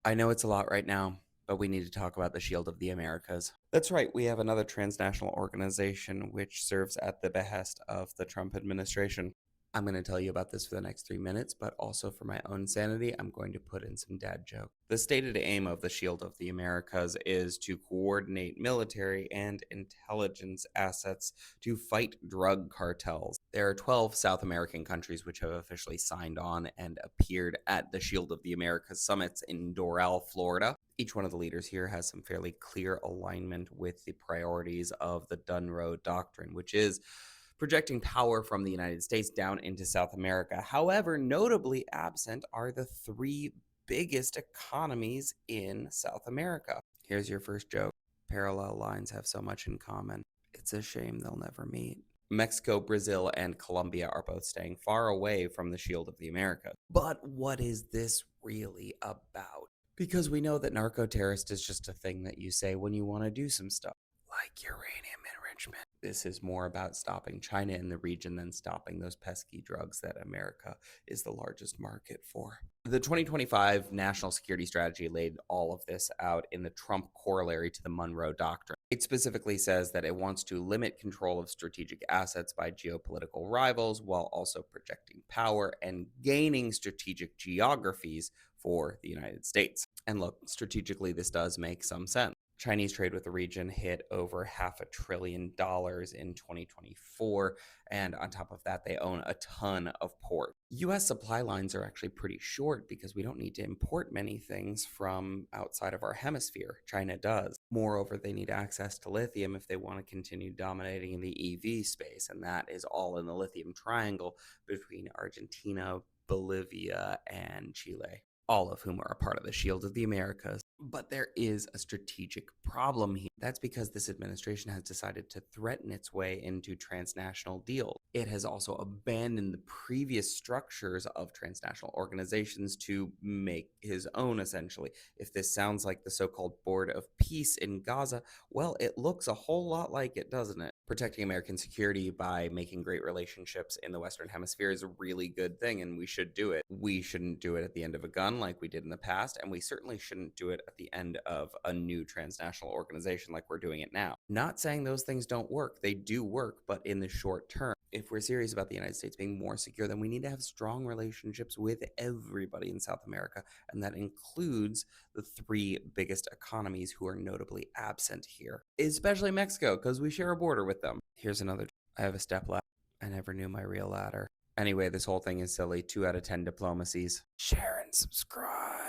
I know it's a lot right now, but we need to talk about the Shield of the Americas. That's right, we have another transnational organization which serves at the behest of the Trump administration. I'm going to tell you about this for the next 3 minutes, but also for my own sanity, I'm going to put in some dad joke. The stated aim of the Shield of the Americas is to coordinate military and intelligence assets to fight drug cartels. There are 12 South American countries which have officially signed on and appeared at the Shield of the Americas summits in Doral, Florida. Each one of the leaders here has some fairly clear alignment with the priorities of the Dunroe Doctrine, which is projecting power from the United States down into South America. However, notably absent are the three biggest economies in South America. Here's your first joke. Parallel lines have so much in common. It's a shame they'll never meet. Mexico, Brazil, and Colombia are both staying far away from the Shield of the Americas. But what is this really about? Because we know that narco terrorist is just a thing that you say when you want to do some stuff, like uranium enrichment. This is more about stopping China in the region than stopping those pesky drugs that America is the largest market for. The 2025 National Security Strategy laid all of this out in the Trump corollary to the Monroe Doctrine. It specifically says that it wants to limit control of strategic assets by geopolitical rivals while also projecting power and gaining strategic geographies for the United States. And look, strategically, this does make some sense. Chinese trade with the region hit over $500 billion in 2024. And on top of that, they own a ton of port. US supply lines are actually pretty short because we don't need to import many things from outside of our hemisphere. China does. Moreover, they need access to lithium if they want to continue dominating in the EV space. And that is all in the lithium triangle between Argentina, Bolivia, and Chile, all of whom are a part of the Shield of the Americas. But there is a strategic problem here. That's because this administration has decided to threaten its way into transnational deals. It has also abandoned the previous structures of transnational organizations to make his own, essentially. If this sounds like the so called Board of Peace in Gaza, well, it looks a whole lot like it, doesn't it? Protecting American security by making great relationships in the Western Hemisphere is a really good thing, and we should do it. We shouldn't do it at the end of a gun like we did in the past, and we certainly shouldn't do it at the end of a new transnational organization like we're doing it now. Not saying those things don't work, they do work, but in the short term. If we're serious about the United States being more secure, then we need to have strong relationships with everybody in South America, and that includes the three biggest economies who are notably absent here, especially Mexico, because we share a border with them. Here's another. I have a step ladder. I never knew my real ladder. Anyway, this whole thing is silly. 2 out of 10 diplomacies. Share and subscribe.